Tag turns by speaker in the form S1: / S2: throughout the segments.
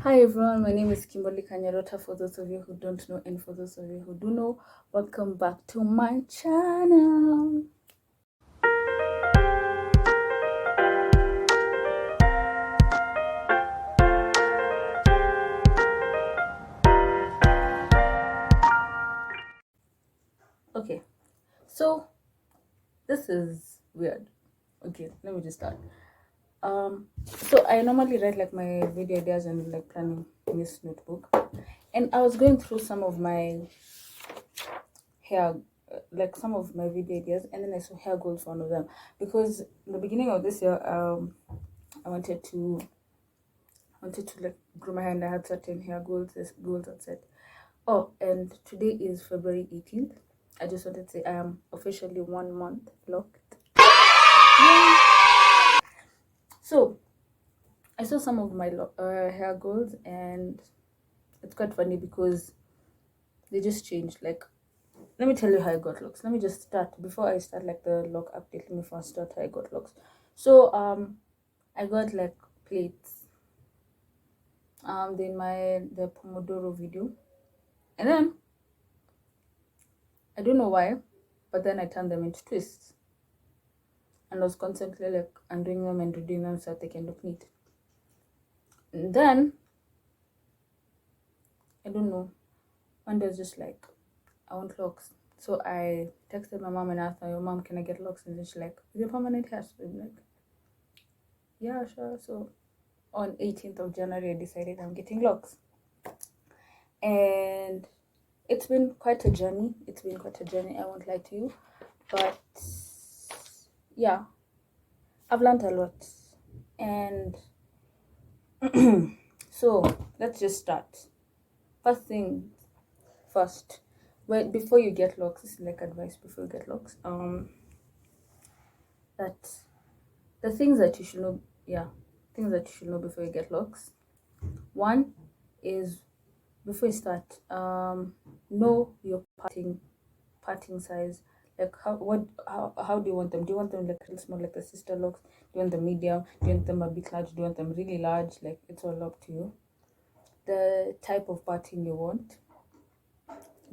S1: Hi everyone, my name is Kimberly Kanyorota. For those of you who don't know, and for those of you who do know, welcome back to my channel. Okay, so this is weird. Okay, let me just start. So I normally write like my video ideas and like planning in this notebook, and I was going through some of my hair, like some of my video ideas, and then I saw hair goals for one of them because in the beginning of this year, I wanted to like grow my hair, and I had certain hair goals, goals I set. Oh, and today is February 18th. I just wanted to say I am officially 1 month locked. Yeah. So I saw some of my hair goals, and it's quite funny because they just changed. Like, let me tell you how I got locks. Let me just start before I start like the lock update. Let me first start how I got locks. So I got like plates in the Pomodoro video, and then I don't know why, but then I turned them into twists, and I was constantly like undoing them and redoing them so that they can look neat. And then I don't know, one day I was just like, I want locks. So I texted my mom and asked her, "Your mom, can I get locks?" And then she's like, "Is it permanent hair?" So I'm like, "Yeah, sure." So on 18th of January, I decided I'm getting locks, and it's been quite a journey. I won't lie to you, but yeah, I've learned a lot, and so let's just start. First thing first, well, before you get locks, this is like advice before you get locks. That the things that you should know, yeah, things that you should know before you get locks. One is before you start, know your parting size. Like how do you want them? Do you want them like real small, like the sister locks? Do you want them medium? Do you want them a bit large? Do you want them really large? Like, it's all up to you. The type of parting you want.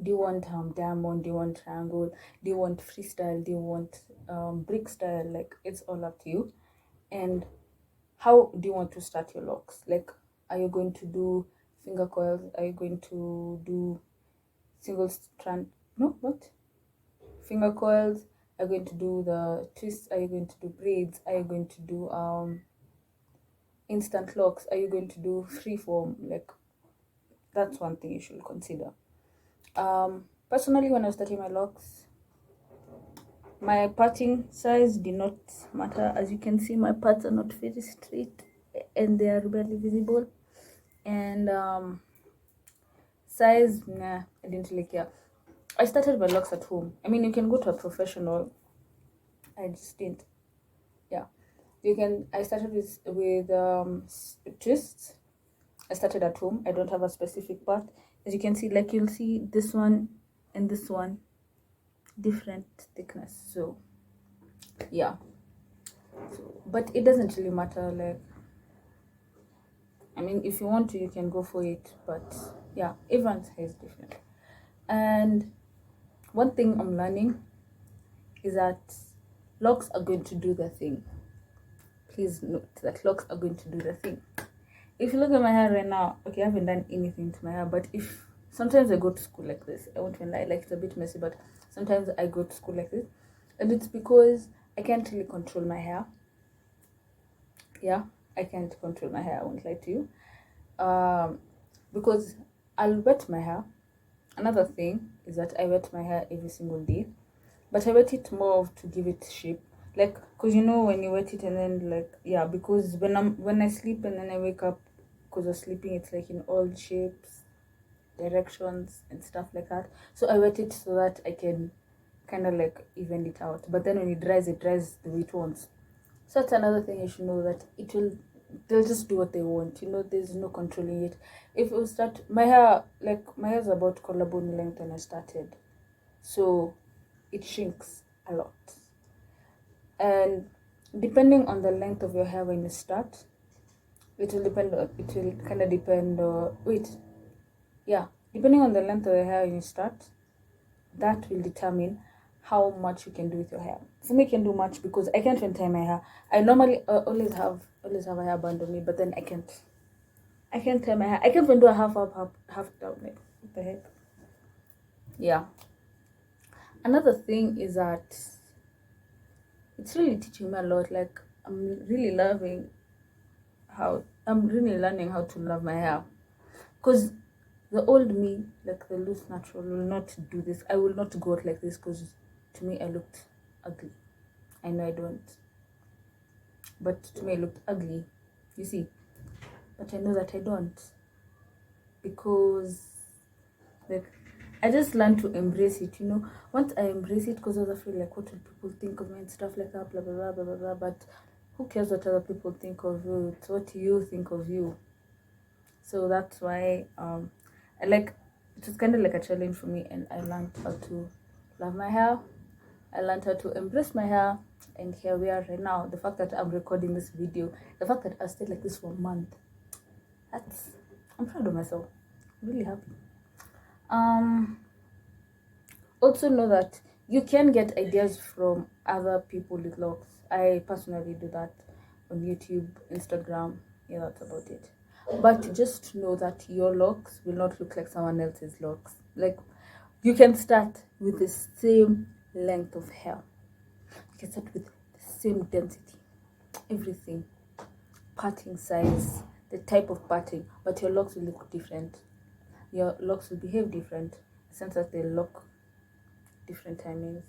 S1: Do you want diamond? Do you want triangle? Do you want freestyle? Do you want brick style? Like, it's all up to you. And how do you want to start your locks? Like, are you going to do finger coils? Are you going to do single strand? No, what? Finger coils? Are you going to do the twists? Are you going to do braids? Are you going to do instant locks? Are you going to do freeform? Like, that's one thing you should consider. Personally, when I was starting my locks, my parting size did not matter. As you can see, my parts are not very straight and they are barely visible. And size, nah, I didn't really care. I started my locks at home. I mean, you can go to a professional. I just didn't. Yeah, you can. I started with twists. I started at home. I don't have a specific part. As you can see, like, you'll see this one and this one different thickness. So yeah, but it doesn't really matter. Like, I mean, if you want to, you can go for it, but yeah, everyone's hair is different. And one thing I'm learning is that locks are going to do their thing. Please note that locks are going to do their thing. If you look at my hair right now, okay, I haven't done anything to my hair, but if sometimes I go to school like this, I won't even lie, like, it's a bit messy, but sometimes I go to school like this, and it's because I can't really control my hair. Yeah, I can't control my hair, I won't lie to you. Because I'll wet my hair. Another thing is that I wet my hair every single day, but I wet it more of to give it shape. Like, cause you know when you wet it and then, like, yeah, because when I sleep and then I wake up, cause of sleeping, it's like in all shapes, directions, and stuff like that. So I wet it so that I can kind of like even it out. But then when it dries the way it wants. So that's another thing you should know, that they'll just do what they want. You know, there's no controlling it. If you start my hair's about collarbone length when I started, so it shrinks a lot. And depending on the length of your hair when you start, It will depend on, it will kind of depend, depending on the length of the hair you start, that will determine how much you can do with your hair. For me, I can do much because I can't even tie my hair. I normally always have a hair band on me, but then I can't tie my hair. I can't even do a half up, half down. Like, what the heck? Yeah. Another thing is that it's really teaching me a lot. Like, I'm really learning how to love my hair. Because the old me, like the loose natural, will not do this. I will not go out like this because to me I looked ugly. I know I don't, but to me I looked ugly. You see, but I know that I don't, because like I just learned to embrace it. Once I embrace it, because I was afraid like what will people think of me and stuff like that, blah blah blah blah blah blah. But who cares what other people think of you? It's what you think of you. So that's why I like, it was kind of like a challenge for me, and I learned how to love my hair. I learned how to embrace my hair, and here we are right now. The fact that I'm recording this video, the fact that I stayed like this for a month, I'm proud of myself. I'm really happy. Also know that you can get ideas from other people with locks. I personally do that on YouTube, Instagram. Yeah, that's about it. But just know that your locks will not look like someone else's locks. Like, you can start with the same length of hair. You can start with the same density, everything, parting size, the type of parting, but your locks will look different. Your locks will behave different, since that they lock different timings.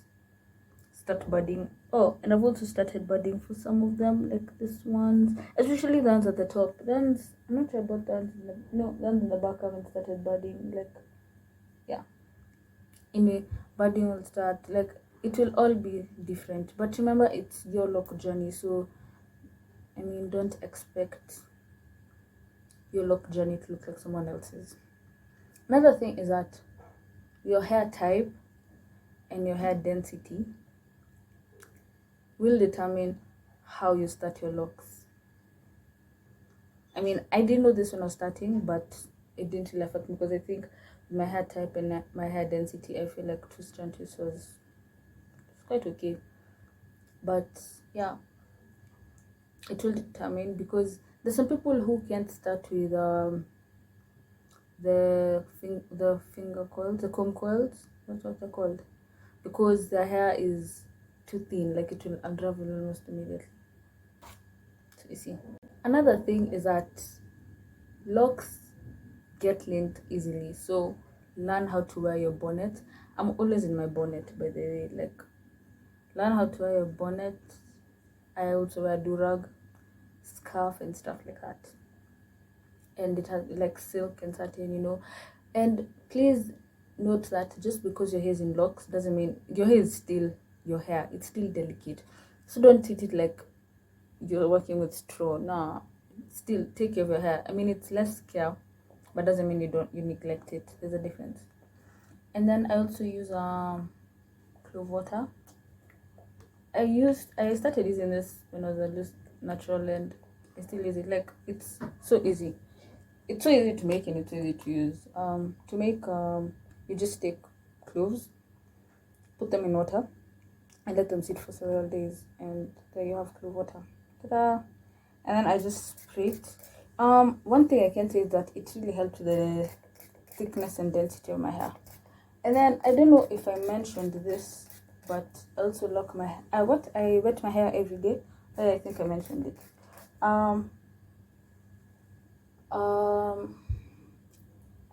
S1: Start budding. Oh, and I've also started budding for some of them, like this ones, especially the ones at the top. I'm not sure about the ones the ones in the back haven't started budding. Like, yeah, budding will start, like, it will all be different, but remember, it's your lock journey. So I mean, don't expect your lock journey to look like someone else's. Another thing is that your hair type and your hair density will determine how you start your locks. I mean, I didn't know this when I was starting, but it didn't really affect me, because I think my hair type and my hair density, I feel like 2 strands was quite okay. But yeah, it will determine, because there's some people who can't start with the finger coils, the comb coils. That's what they're called, because their hair is too thin, like it will unravel almost immediately. So you see, another thing is that locks get linked easily, so learn how to wear your bonnet. I'm always in my bonnet, by the way. Like, learn how to wear your bonnet. I also wear durag, scarf, and stuff like that, and it has like silk and satin. And please note that just because your hair is in locks doesn't mean your hair is still your hair. It's still delicate, so don't treat it like you're working with straw. Nah, still take care of your hair. I mean, it's less care, but doesn't mean you neglect it. There's a difference. And then I also use clove water. I started using this when I was at least natural, and I still use it. Like, it's so easy. It's so easy to make, and it's easy to use. To make, you just take cloves, put them in water, and let them sit for several days, and there you have clove water. Ta-da! And then I just spray it. One thing I can say is that it really helped the thickness and density of my hair. And then I don't know if I mentioned this, but I also lock my hair. I wet my hair every day. I think I mentioned it. I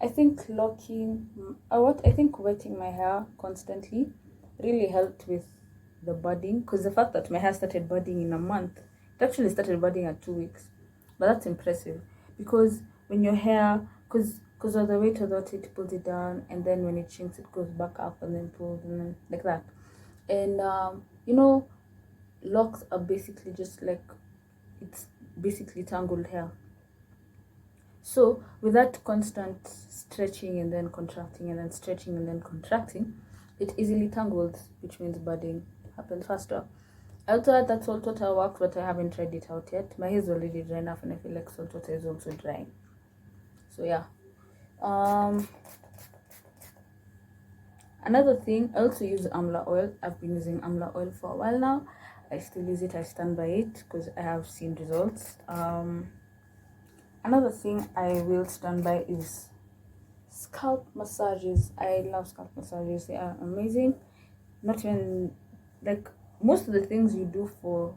S1: think wetting my hair constantly really helped with the budding, because the fact that my hair started budding in a month, it actually started budding at 2 weeks. But that's impressive, because when your hair, because of the weight of it pulls it down, and then when it shrinks it goes back up and then pulls, and then like that. And locks are basically just like, it's basically tangled hair. So with that constant stretching and then contracting and then stretching and then contracting, it easily tangles, which means budding happens faster. I also had that salt water works, but I haven't tried it out yet. My hair is already dry enough, and I feel like salt water is also drying. So yeah. Another thing, I also use amla oil. I've been using amla oil for a while now. I still use it. I stand by it because I have seen results. Another thing I will stand by is scalp massages. I love scalp massages. They are amazing. Not even like most of the things you do for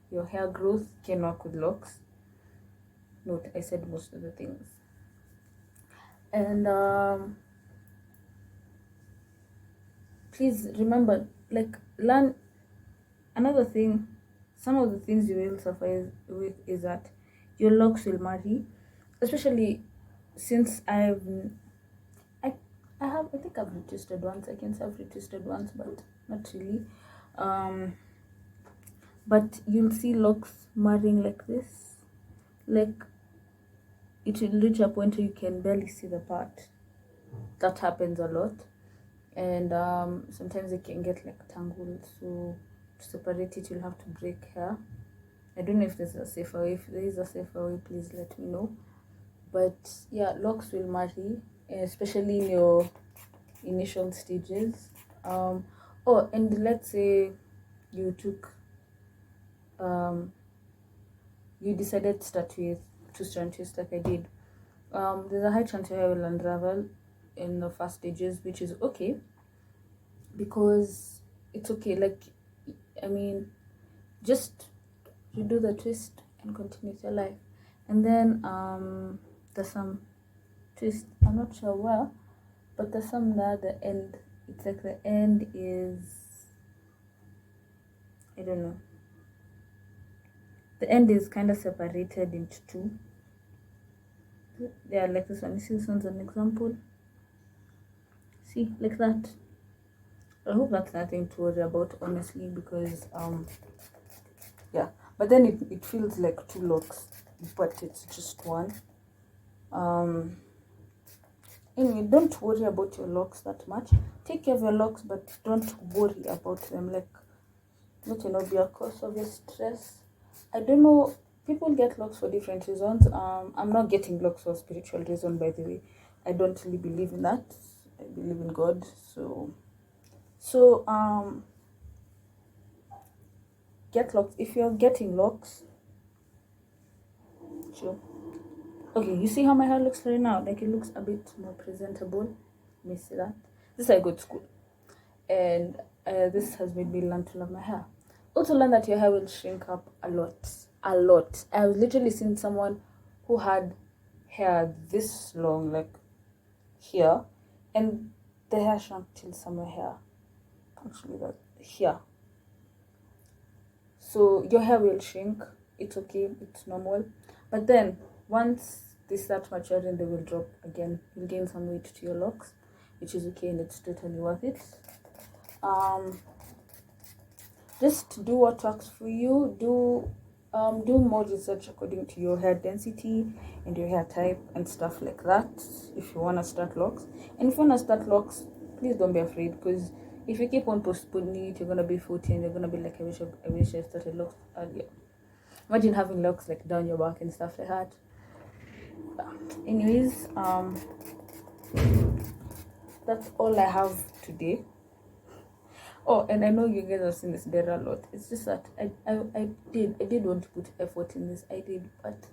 S1: your hair growth can work with locks. Note, I said most of the things. And please remember, like, learn. Another thing, some of the things you will suffer with is that your locks will marry, especially since I I think I've retwisted once. I can say I've retwisted once, but not really. Um, but you'll see locks marrying like this, like it will reach a point where you can barely see the part. That happens a lot, and sometimes it can get like tangled. So to separate it, you'll have to break hair. I don't know if there's a safer way. If there is a safer way, please let me know. But yeah, locks will marry, especially in your initial stages. Oh, and let's say you took you decided to start with two-strand twist like I did. There's a high chance your hair will unravel in the first stages, which is okay because it's okay. Like, I mean, just redo the twist and continue with your life. And then there's some twist. I'm not sure where, but there's some there. The end. It's like the end is. I don't know. The end is kind of separated into two. Yeah, like this one. You see, this one's an example. See, like that. I hope that's nothing to worry about, honestly, because yeah. But then it feels like two locks, but it's just one. Anyway, don't worry about your locks that much. Take care of your locks, but don't worry about them. Like, not be a cause of your stress. I don't know. People get locks for different reasons. I'm not getting locks for spiritual reason, by the way. I don't really believe in that. I believe in God. So get locks. If you're getting locks, sure. Okay, you see how my hair looks right now? Like, it looks a bit more presentable. Let me see that. This is I go to school, and this has made me learn to love my hair. Also learn that your hair will shrink up a lot. A lot. I've literally seen someone who had hair this long, like here, and the hair shrunk till somewhere here. Actually, that here. So your hair will shrink. It's okay. It's normal. But then once they start maturing, they will drop again. You'll gain some weight to your locks, which is okay, and it's totally worth it. Just do what works for you. Do more research according to your hair density and your hair type and stuff like that if you want to start locks. And if you want to start locks, please don't be afraid, because if you keep on postponing it, you're gonna be 40 and you're gonna be like, I wish I started locks earlier. Imagine having locks like down your back and stuff like that. Anyways, that's all I have today. Oh, and I know you guys have seen this data a lot. It's just that I did want to put effort in this. I did, but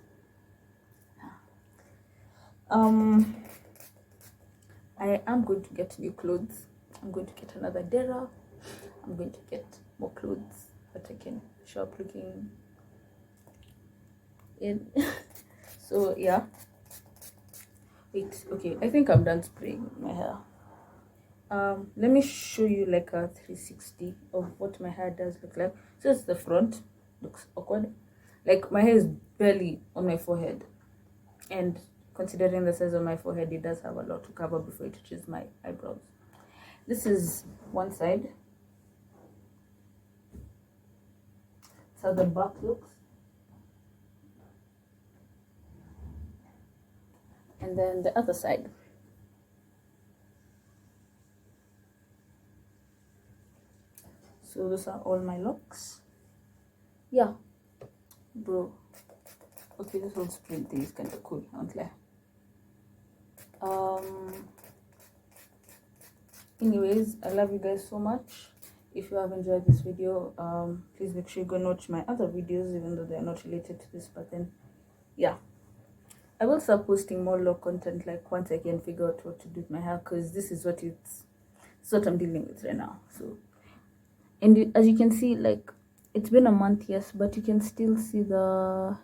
S1: I am going to get new clothes. I'm going to get another dera. I'm going to get more clothes that I can show up looking in. So yeah. Wait, okay. I think I'm done spraying my hair. Let me show you like a 360 of what my hair does look like. So it's the front. Looks awkward. Like, my hair is barely on my forehead, and considering the size of my forehead, it does have a lot to cover before it reaches my eyebrows. This is one side. That's how the back looks. And then the other side. So those are all my locks. Yeah, bro. Okay, this whole sprint thing is kind of cool, aren't they? Anyways, I love you guys so much. If you have enjoyed this video, please make sure you go and watch my other videos, even though they're not related to this. But then, yeah, I will start posting more log content like once I can figure out what to do with my hair, because this is what I'm dealing with right now. So, and as you can see, like, it's been a month, yes, but you can still see the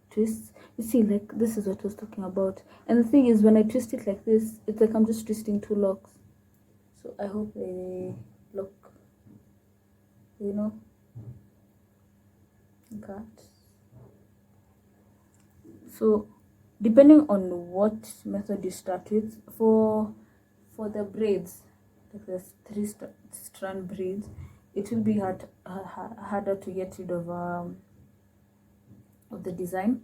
S1: twists. You see, like, this is what I was talking about. And the thing is, when I twist it like this, it's like I'm just twisting two locks. So I hope they look, you know, that. So depending on what method you start with, for the braids, like the strand braids, it will be harder to get rid of the design.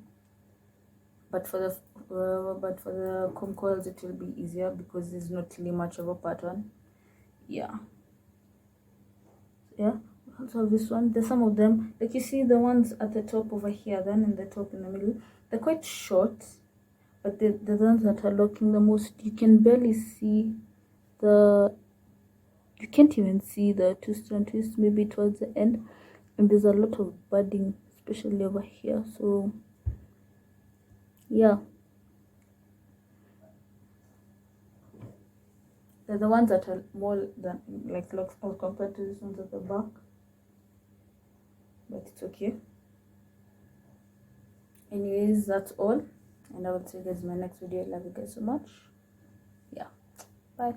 S1: But for the comb coils, it will be easier because there's not really much of a pattern. Yeah. Also this one, there's some of them, like you see the ones at the top over here, then in the top in the middle, they're quite short, but the ones that are looking the most, you can barely see the, you can't even see the twist and twist maybe towards the end, and there's a lot of budding, especially over here. So yeah, they're the ones that are more than like locks compared to these ones at the back, but it's okay. Anyways, that's all, and I will see you guys in my next video. I love you guys so much. Yeah, bye.